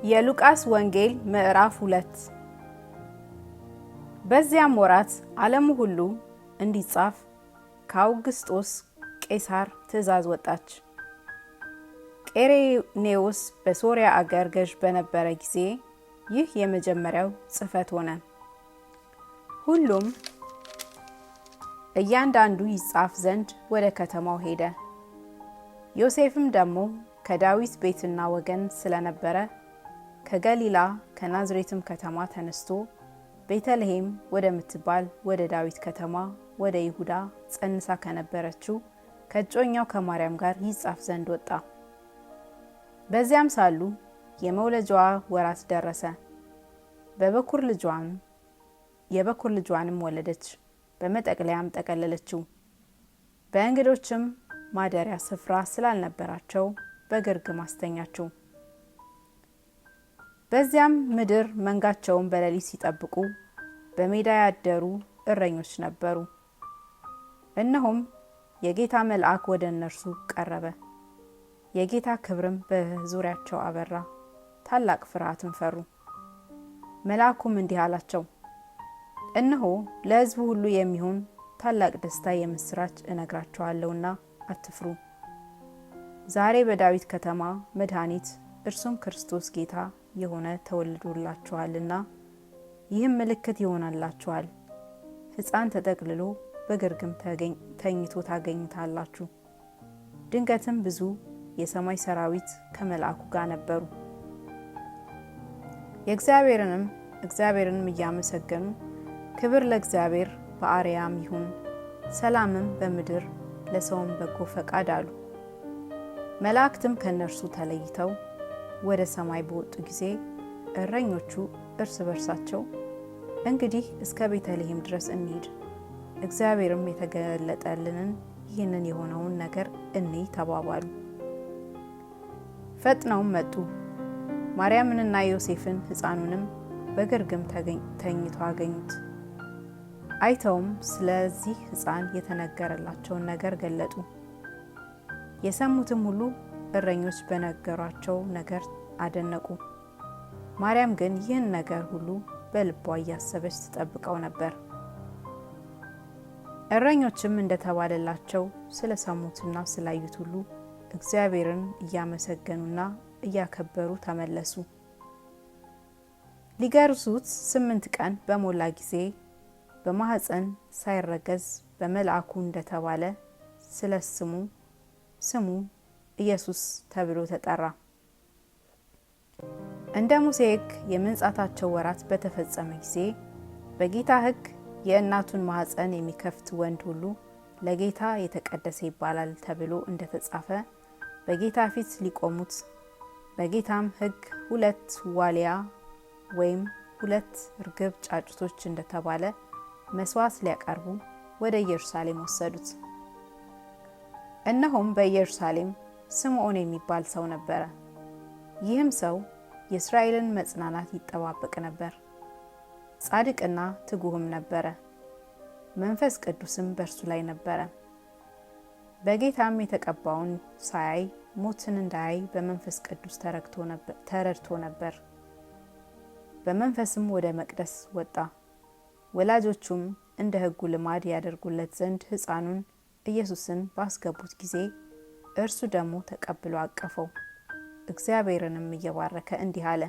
የሉቃስ ወንጌል ምዕራፍ 2። በዚያም ወራት ዓለሙ ሁሉ እንዲጻፍ ከአውግስጦስ ቄሳር ትእዛዝ ወጣች። ቄሬኔዎስ በሶርያ አገር ገዥ በነበረ ጊዜ ይህ የመጀመሪያው ጽሕፈት ሆነ። ሁሉም እያንዳንዱ ይጻፍ ዘንድ ወደ ከተማው ሄደ። ዮሴፍም ደግሞ ከዳዊት ቤትና ወገን ስለነበረ ከገሊላ ከናዝሬትም ከተማ ተነስቶ ቤተልሔም ወደምትባል ወደ ዳዊት ከተማ ወደ ይሁዳ ጸንሳ ከነበረችው ከእጮኛው ከማርያም ጋር ይጻፍ ዘንድ ወጣ። በዚያም ሳሉ የመውለጃዋ ወራት ደረሰ። የበኩር ልጇንም ወለደች፣ በመጠቅለያም ጠቀለለችው። በእንግዶችም ማደሪያ ስፍራ ስላልነበራቸው በግርግም አስተኛችው። በዚያም ምድር መንጋቸውን በሌሊት ሲጠብቁ በሜዳ ያደሩ እረኞች ነበሩ። እነሆም የጌታ መልአክ ወደ እነርሱ ቀረበ፣ የጌታ ክብርም በዙሪያቸው አበራ፣ ታላቅ ፍርሃትን ፈሩ። መልአኩም እንዲህ አላቸው፣ እነሆ ለሕዝቡ ሁሉ የሚሆን ታላቅ ደስታ የምስራች እነግራችኋለሁና አትፍሩ። ዛሬ በዳዊት ከተማ መድኃኒት እርሱም ክርስቶስ ጌታ የሆነ ተወልዶላችኋልና፣ ይህም ምልክት ይሆናላችኋል፣ ሕፃን ተጠቅልሎ በግርግም ተኝቶ ታገኙታላችሁ። ድንገትም ብዙ የሰማይ ሰራዊት ከመልአኩ ጋር ነበሩ፣ እግዚአብሔርንም እያመሰገኑ ክብር ለእግዚአብሔር በአርያም ይሁን፣ ሰላምም በምድር ለሰውም በጎ ፈቃድ አሉ። መላእክትም ከነርሱ ተለይተው ወደ ሰማይ በወጡ ጊዜ እረኞቹ እርስ በርሳቸው እንግዲህ እስከ ቤተልሔም ድረስ እንሂድ፣ እግዚአብሔርም የተገለጠልንን ይህንን የሆነውን ነገር እንይ ተባባሉ። ፈጥነውም መጡ፣ ማርያምንና ዮሴፍን ሕፃኑንም በግርግም ተኝቶ አገኙት። አይተውም ስለዚህ ሕፃን የተነገረላቸውን ነገር ገለጡ። የሰሙትም ሁሉ እረኞች በነገሯቸው ነገር አደነቁ። ማርያም ግን ይህን ነገር ሁሉ በልቧ እያሰበች ትጠብቀው ነበር። እረኞችም እንደተባለላቸው ስለሰሙትና ስላዩት ሁሉ እግዚአብሔርን እያመሰገኑና እያከበሩ ተመለሱ። ሊገርዙት 8 ቀን በሞላ ጊዜ በማኅፀን ሳይረገዝ በመልአኩ እንደተባለ ስለ ስሙ ኢየሱስ ተብሎ ተጠራ። እንደ ሙሴ ሕግ የመንጻታቸው ወራት በተፈጸመ ጊዜ በጌታ ሕግ የእናቱን ማኅፀን የሚከፍት ወንድ ሁሉ ለጌታ የተቀደሰ ይባላል ተብሎ እንደተጻፈ በጌታ ፊት ሊቆሙት፣ በጌታም ሕግ 2 ዋሊያ ወይም 2 ርግብ ጫጩቶች እንደተባለ መስዋዕት ሊያቀርቡ ወደ ኢየሩሳሌም ወሰዱት። እነሆም በኢየሩሳሌም ስምዖን የሚባል ሰው ነበረ። ይህም ሰው የእስራኤልን መጽናናት ይጠባበቅ ነበር፣ ጻድቅና ትጉህም ነበረ፣ መንፈስ ቅዱስም በእርሱ ላይ ነበረ። በጌታም የተቀባውን ሳያይ ሞትን እንዳያይ በመንፈስ ቅዱስ ተረድቶ ነበር። በመንፈስም ወደ መቅደስ ወጣ። ወላጆቹም እንደ ሕጉ ልማድ ያደርጉለት ዘንድ ሕፃኑን ኢየሱስን ባስገቡት ጊዜ እርሱ ደግሞ ተቀብሎ አቀፈው፣ እግዚአብሔርንም እየባረከ እንዲህ አለ፣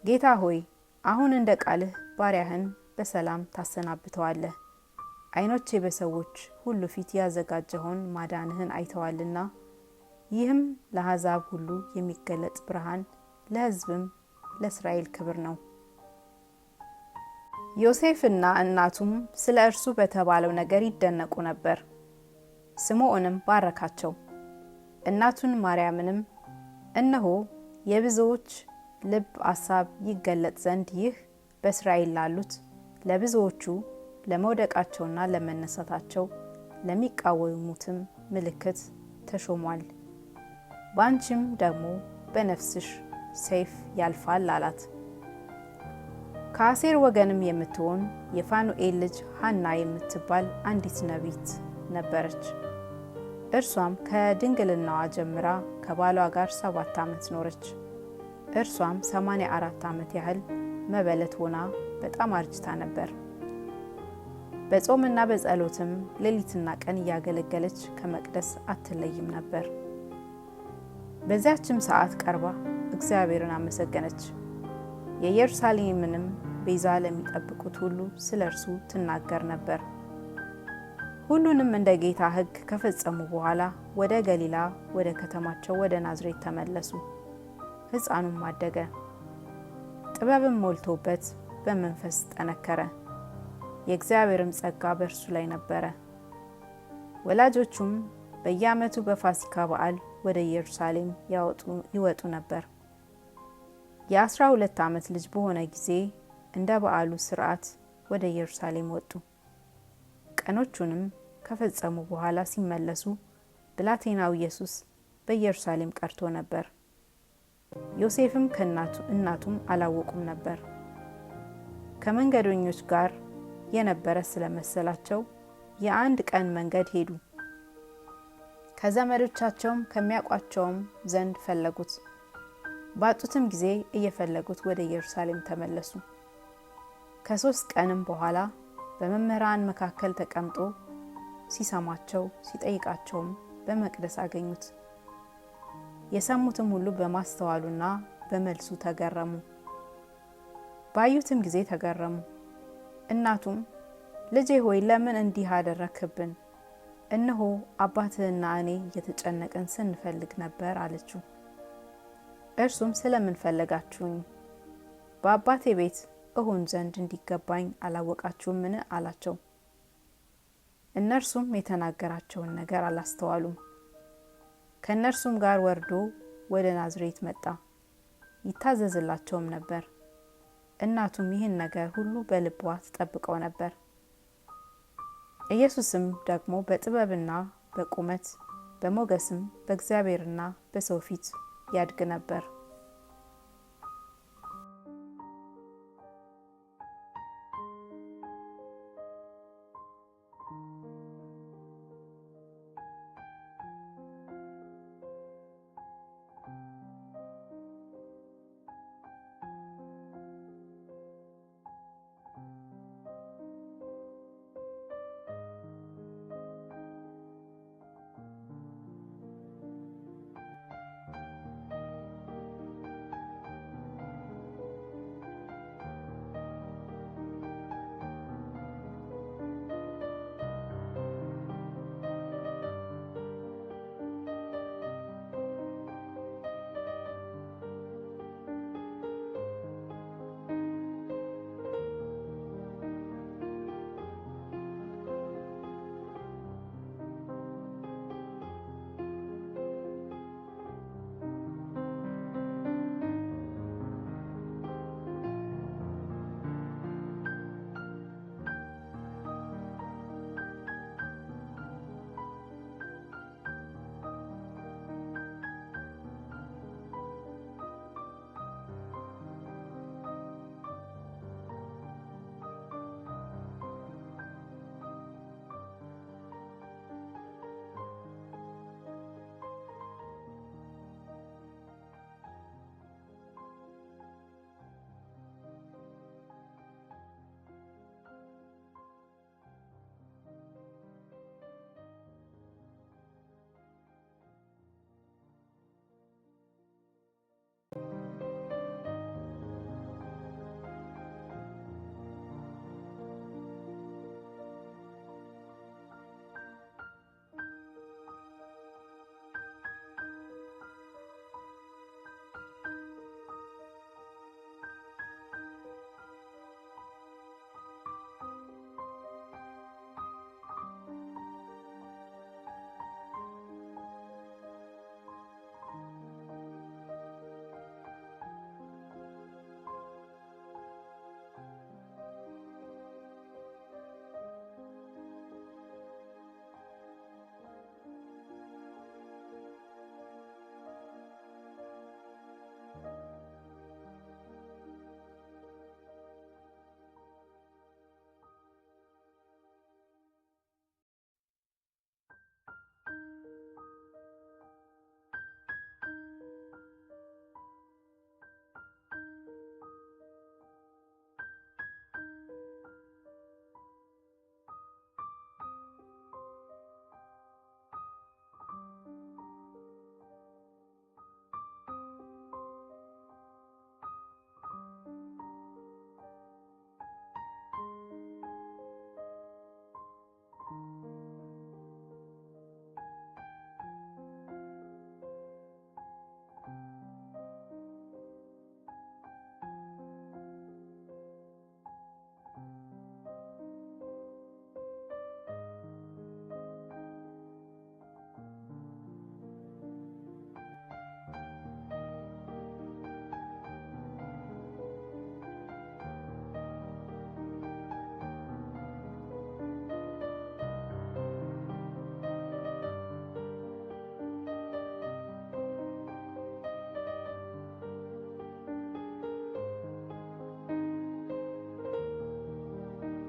ጌታ ሆይ አሁን እንደ ቃልህ ባሪያህን በሰላም ታሰናብተዋለህ። ዓይኖቼ በሰዎች ሁሉ ፊት ያዘጋጀኸውን ማዳንህን አይተዋልና፣ ይህም ለአሕዛብ ሁሉ የሚገለጥ ብርሃን፣ ለሕዝብም ለእስራኤል ክብር ነው። ዮሴፍና እናቱም ስለ እርሱ በተባለው ነገር ይደነቁ ነበር። ስምዖንም ባረካቸው። እናቱን ማርያምንም እነሆ የብዙዎች ልብ አሳብ ይገለጥ ዘንድ ይህ በእስራኤል ላሉት ለብዙዎቹ ለመውደቃቸውና ለመነሳታቸው ለሚቃወሙትም ምልክት ተሾሟል። ባንቺም ደግሞ በነፍስሽ ሰይፍ ያልፋል አላት። ከአሴር ወገንም የምትሆን የፋኑኤል ልጅ ሐና የምትባል አንዲት ነቢይት ነበረች። እርሷም ከድንግልናዋ ጀምራ ከባሏ ጋር 7 ዓመት ኖረች። እርሷም 84 ዓመት ያህል መበለት ሆና በጣም አርጅታ ነበር። በጾምና በጸሎትም ሌሊትና ቀን እያገለገለች ከመቅደስ አትለይም ነበር። በዚያችም ሰዓት ቀርባ እግዚአብሔርን አመሰገነች። የኢየሩሳሌምንም ቤዛ ለሚጠብቁት ሁሉ ስለ እርሱ ትናገር ነበር። ሁሉንም እንደ ጌታ ሕግ ከፈጸሙ በኋላ ወደ ገሊላ ወደ ከተማቸው ወደ ናዝሬት ተመለሱ። ሕፃኑም አደገ፣ ጥበብም ሞልቶበት በመንፈስ ጠነከረ። የእግዚአብሔርም ጸጋ በእርሱ ላይ ነበረ። ወላጆቹም በየዓመቱ በፋሲካ በዓል ወደ ኢየሩሳሌም ይወጡ ነበር። የ12 ዓመት ልጅ በሆነ ጊዜ እንደ በዓሉ ሥርዓት ወደ ኢየሩሳሌም ወጡ። ቀኖቹንም ከፈጸሙ በኋላ ሲመለሱ ብላቴናው ኢየሱስ በኢየሩሳሌም ቀርቶ ነበር። ዮሴፍም እናቱም አላወቁም ነበር። ከመንገደኞች ጋር የነበረ ስለመሰላቸው የአንድ ቀን መንገድ ሄዱ። ከዘመዶቻቸውም ከሚያውቋቸውም ዘንድ ፈለጉት። ባጡትም ጊዜ እየፈለጉት ወደ ኢየሩሳሌም ተመለሱ። ከ3 ቀንም በኋላ በመምህራን መካከል ተቀምጦ ሲሰማቸው ሲጠይቃቸውም በመቅደስ አገኙት። የሰሙትም ሁሉ በማስተዋሉና በመልሱ ተገረሙ። ባዩትም ጊዜ ተገረሙ። እናቱም ልጄ ሆይ ለምን እንዲህ አደረክብን? እነሆ አባትህና እኔ እየተጨነቅን ስንፈልግ ነበር አለችው። እርሱም ስለምን ፈለጋችሁኝ? በአባቴ ቤት እሆን ዘንድ እንዲገባኝ አላወቃችሁምን? አላቸው። እነርሱም የተናገራቸውን ነገር አላስተዋሉም። ከእነርሱም ጋር ወርዶ ወደ ናዝሬት መጣ፣ ይታዘዝላቸውም ነበር። እናቱም ይህን ነገር ሁሉ በልቧ ትጠብቀው ነበር። ኢየሱስም ደግሞ በጥበብና በቁመት በሞገስም በእግዚአብሔርና በሰው ፊት ያድግ ነበር።